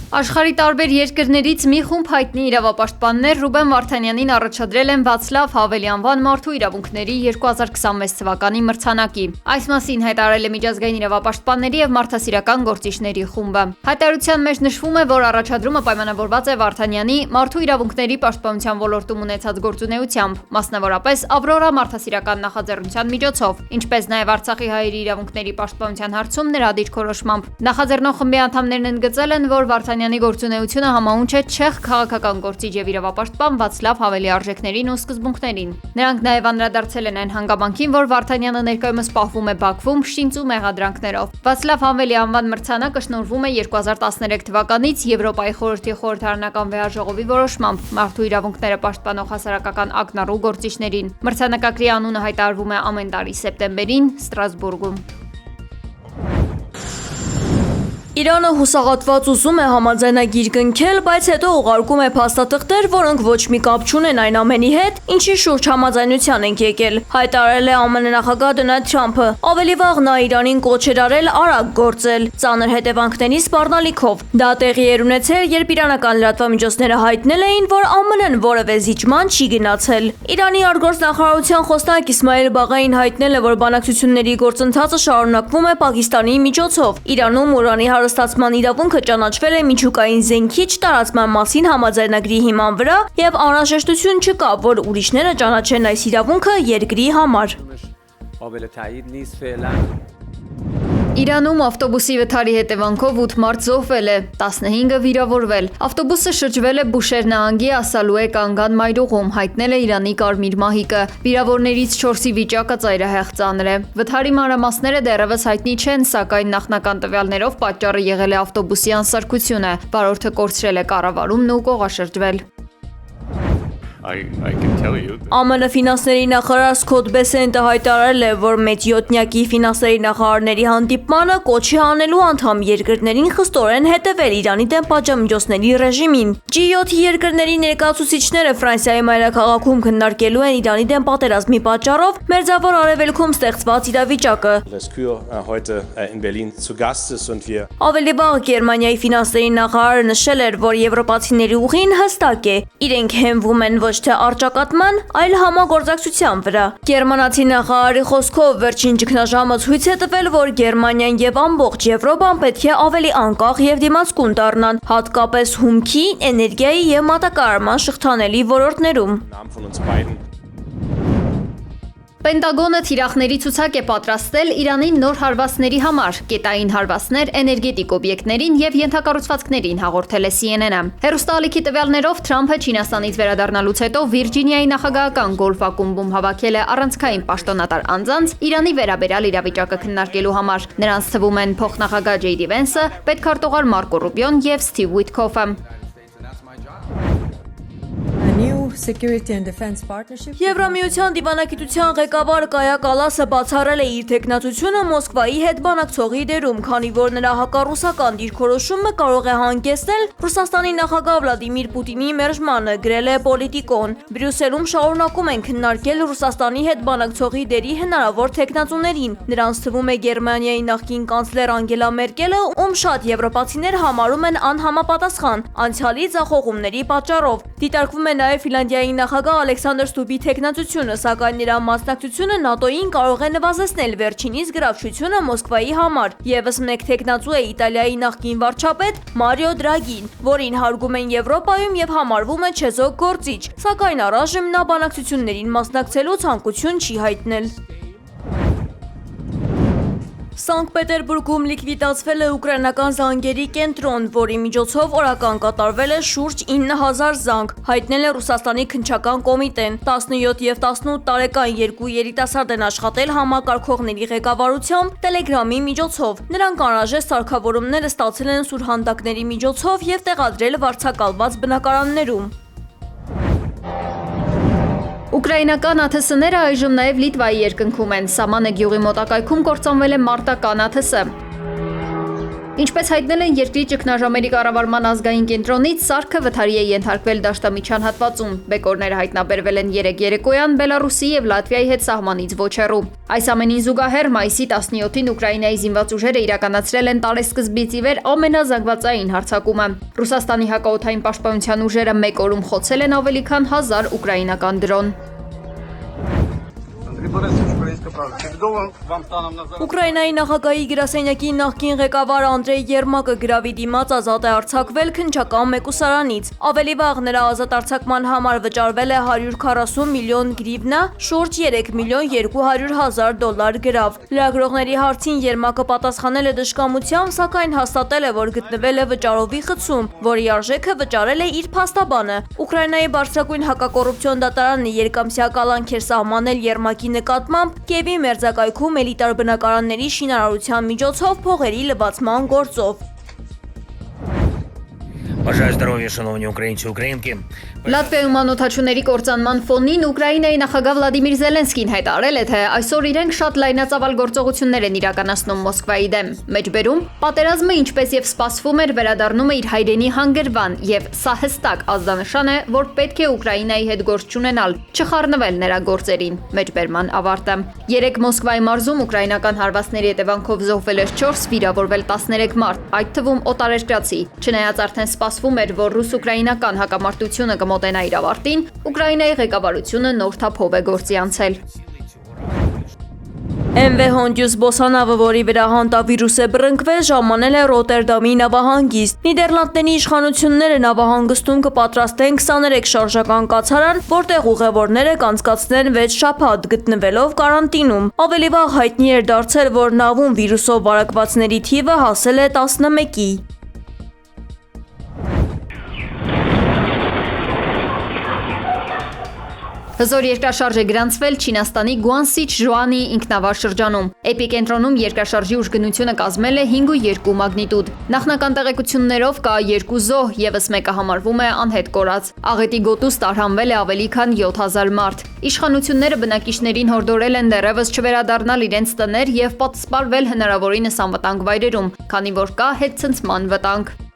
Աշխարհի տարբեր երկրներից մի խումբ հայտնի իրավապաշտպաններ Ռուբեն Վարդանյանին առաջադրել են Վացլավ Հավելի անվան մարդու իրավունքների 2026 թվականի մրցանակի։ Այս մասին հայտարարել է Միջազգային իրավապաշտպանների և մարդասիրական գործիչների խումբը։ Հայտարարության մեջ նշվում է, որ առաջադրումը պայմանավորված է Վարդանյանի մարդու իրավունքների պաշտպանության ոլորտում ունեցած գործունեությամբ, մասնավորապես Ավրորա մարդասիրական նախաձեռնության միջոցով, ինչպես նաև Արցախի հայերի իրավունքների պաշտպանության հարցում նրա դիրքորոշմամբ։ Նախաձեռնող խմբի անդամներն ընդգծել են, որ Վարդանյանի գործունեությունը համահունչ է չեխ քաղաքական գործիչ և իրավապաշտպան Վացլավ Հավելի արժեքներին ու սկզբունքներին։ Նրանք նաև անդրադարձել են այն հանգամանքին, որ Վարդանյանը ներկայումս պահվում է Բաքվում շինծու մեղադրանքներով։ Վացլավ Հավելի անվան մրցանակը շնորհվում է 2013 թվականից Եվրոպայի խորհրդի խորհրդարանական վեհաժողովի որոշմամբ մարդու իրավունքները պաշտպանող հասարակական ակնառու գործիչներին։ Մրցանակակրի անունը հայտարարվում է ամեն տարի սեպտեմբերին Ստրասբուրգում։ Իրանը հուսահատված ուզում է համաձայնագիր կնքել, բայց հետո ուղարկում է փաստաթղթեր, որոնք ոչ մի կապ չունեն այն ամենի հետ, ինչի շուրջ համաձայնության ենք եկել, հայտարարել է ԱՄՆ նախագահ Դոնալդ Թրամփը։ Ավելի վաղ նա Իրանին կոչ էր արել արագ գործել, ծանր հետևանքների սպառնալիքով։ Դա տեղի էր ունեցել, երբ իրանական լրատվամիջոցները հայտնել էին, որ ԱՄՆ-ն որևէ զիջման չի գնացել։ Իրանի արտգործնախարարության խոսնակ Իսմայել Բաղային հայտնել է, որ բանակցությունների գործընթացը շարունակվում է Պակիստանի միջոցով։ Իրանում ուրանի հարստացման իրավունքը ճանաչվել է միջուկային զենքի չտարածման մասին համաձայնագրի հիման վրա և անհրաժեշտություն չկա, որ ուրիշները ճանաչեն այս իրավունքը երկրի համար։ Իրանում ավտոբուսի վթարի հետևանքով 8 մարդ զոհվել է, 15-ը վիրավորվել։ Ավտոբուսը շրջվել է Բուշեր նահանգի Ասալուե կանգան մայրուղում, հայտնել է Իրանի Կարմիր մահիկը։ Վիրավորներից 4-ի վիճակը ծայրահեղ ծանր է։ Վթարի մանրամասները դեռևս հայտնի չեն, սակայն նախնական տվյալներով պատճառը եղել է ավտոբուսի անսարքությունը։ Վարորդը կորցրել է կառավարումն ու կողաշրջվել։ ԱՄՆ ֆինանսների նախարար Սքոթ Բեսենտը հայտարարել է, որ մեծյոթնյակի ֆինանսների նախարարների հանդիպմանը կոչ է անելու անդամ երկրներին խստորեն հետևել Իրանի դեմ պատժամիջոցների ռեժիմին։ G7 երկրների ներկայացուցիչները Ֆրանսիայի մայրաքաղաքում քննարկելու են Իրանի դեմ պատերազմի պատճառով Մերձավոր Արևելքում ստեղծված իրավիճակը։ Ավելի վաղ Գերմանիայի ֆինանսների նախարարը նշել էր, որ եվրոպացիների ուղին հստակ է։ Իրենք հենվում են ոչ թե առճակատման, այլ համագործակցության վրա։ Գերմանացի նախարարի խոսքով վերջին ճգնաժամը ցույց է տվել, որ Գերմանիան և ամբողջ Եվրոպան պետք է ավելի անկախ և դիմացկուն դառնան, հատկապես հումքի, էներգիայի և մատակարարման շղթաների ոլորտներում։ Պենտագոնը թիրախների ցուցակ է պատրաստել Իրանի նոր հարվածների համար, կետային հարվածներ էներգետիկ օբյեկտներին և ենթակառուցվածքներին, հաղորդել է CNN-ը։ Հեռուստաալիքի տվյալներով Թրամփը Չինաստանից վերադառնալուց հետո Վիրջինիայի նախագահական գոլֆ ակումբում հավաքել է առանցքային պաշտոնատար անձանց Իրանի վերաբերյալ իրավիճակը քննարկելու համար։ Նրանց թվում են փոխնախագահ Ջեյդի Վենսը, պետքարտուղար Մարկո Ռուբիոն և Սթիվ Ուիթքոֆը։ Եվրամիության դիվանագիտության ղեկավար Կայա Կալասը բացառել է իր թեկնածությունը Մոսկվայի հետ բանակցողի դերում, քանի որ նրա հակառուսական դիրքորոշումը կարող է հանգեցնել Ռուսաստանի նախագահ Վլադիմիր Պուտինի մերժմանը, գրել է Պոլիտիկոն։ Բրյուսելում շարունակում են քննարկել Ռուսաստանի հետ բանակցողի դերի հնարավոր թեկնածուներին։ Նրանց թվում է Գերմանիայի նախկին կանցլեր Անգելա Մերկելը, ում շատ եվրոպացիներ համարում են անհամապատասխան անցյալի ձախողումների պատճառով։ Դիտարկվում է նաև Ֆինլանդիայի նախագահ Ալեքսանդր Ստուբի թեկնածությունը, սակայն նրա մասնակցությունը ՆԱՏՕ-ին կարող է նվազեցնել վերջինիս գրավչությունը Մոսկվայի համար։ Եվս մեկ թեկնածու է Իտալիայի նախկին վարչապետ Մարիո Դրագին, որին հարգում են Եվրոպայում և համարվում է չեզոք գործիչ, սակայն առայժմ նա բանակցություններին մասնակցելու ցանկություն չի հայտնել։ Սանկտ Պետերբուրգում լիկվիդացվել է ուկրաինական զանգերի կենտրոն, որի միջոցով օրական կատարվել է շուրջ 9000 զանգ, հայտնել է Ռուսաստանի քննչական կոմիտեն։ 17 և 18 տարեկան երկու երիտասարդ են աշխատել համակարգողների ղեկավարությամբ Տելեգրամի միջոցով։ Նրանք անհրաժեշտ սարքավորումները ստացել են սուրհանդակների միջոցով և տեղադրել վարձակալված բնակարաններում։ Ուկրաինական ԱԹՍ-ները այժմ նաև Լիտվայի երկնքում են։ Սամանե գյուղի մոտակայքում կործանվել է մարտական ԱԹՍ։ Ինչպես հայտնել են երկրի ճգնաժամերի կառավարման ազգային կենտրոնից, սարքը վթարի է ենթարկվել դաշտամիջյան հատվածում։ Բեկորները հայտնաբերվել են 3 երեկոյան Բելարուսի եւ Լատվիայի հետ սահմանից ոչ հեռու։ Այս ամենին զուգահեռ մայիսի 17-ին Ուկրաինայի զինված ուժերը իրականացրել են տարեսկզբից ի վեր ամենազանգվածային հարձակումը։ Ռուսաստանի հակաօդային պաշտպանության ուժերը 1 օրում խոցել են ավելի քան 1000 ուկրաինական դրոն։ Ուկրաինայի նախագահի գրասենյակի նախկին ղեկավար Անդրեյ Երմակը գրավի դիմաց ազատ է արձակվել քննչական մեկուսարանից։ Ավելի վաղ նրա ազատ արձակման համար վճարվել է 140 միլիոն գրիվնա, շուրջ 3 միլիոն 200 հազար դոլար գրավ։ Լրագրողների հարցին Երմակը պատասխանել է դժկամությամբ, սակայն հաստատել է, որ գտնվել է վճարովի խցում, որի արժեքը վճարել է իր փաստաբանը։ Ուկրաինայի բարձրագույն հակակոռուպցիոն դատարանը երկամսյա կալանք էր սահմանել Երմակի նկատմամբ Կիևի մերձակայքում էլիտար բնակարանների շինարարության միջոցով փողերի լվացման գործով։ Бажаю здоров'я, шановні українці, українки. Լատվիայում անօթաչուների կործանման ֆոնին Ուկրաինայի նախագահ Վլադիմիր Զելենսկին հայտարարել է, թե այսօր իրենք շատ լայնածավալ գործողություններ են իրականացնում Մոսկվայի դեմ։ Մեջբերում պատերազմը ինչպես եւ սպասվում էր վերադառնում է իր հայրենի հանգրվան եւ սա հստակ ազդանշան է, որ պետք է Ուկրաինայի հետ գործ չունենալ, չխառնվել նրա գործերին։ Մեջբերման ավարտը։ 3 Մոսկվայի մարզում ուկրաինական հարվածների հետևանքով զոհվել էր 4, վիրավորվել 13 մարդ, այդ թվում օտարերկրացի։ Չնայած արդեն սպասվում էր, որ ռուս-ուկրաինական հակամարտությունը կմոտենա իր ավարտին, Ուկրաինայի ղեկավարությունը նոր թափով է գործի անցել։ MV Hondius Բոսանավը, որի վրա հանտավիրուս է բռնկվել, ժամանել է Ռոտերդամի նավահանգիստ։ Նիդերլանդների իշխանությունները նավահանգստում կպատրաստեն 23 շարժական կացարան, որտեղ ուղևորները կանցկացնեն 6 շաբաթ, գտնվելով կարանտինում։ Ավելի վաղ հայտնի էր դարձել, որ նավում վիրուսով վարակվածների թիվը հասել է 11-ի։ Հզոր երկրաշարժ է գրանցվել Չինաստանի Գուանսիչ Ժուանի ինքնավար շրջանում։ Էպիկենտրոնում երկրաշարժի ուժգնությունը կազմել է 5.2 մագնիտուդ։ Նախնական տեղեկություններով կա 2 զոհ, ևս մեկը համարվում է անհետ կորած։ Աղետի գոտուց տարհանվել է ավելի քան 7000 մարդ։ Իշխանությունները բնակիչներին հորդորել են դեռևս չվերադառնալ իրենց տներ եւ պատսպարվել հնարավորինս անվտանգ վայրերում, քանի որ կա հետցնցման վտանգ։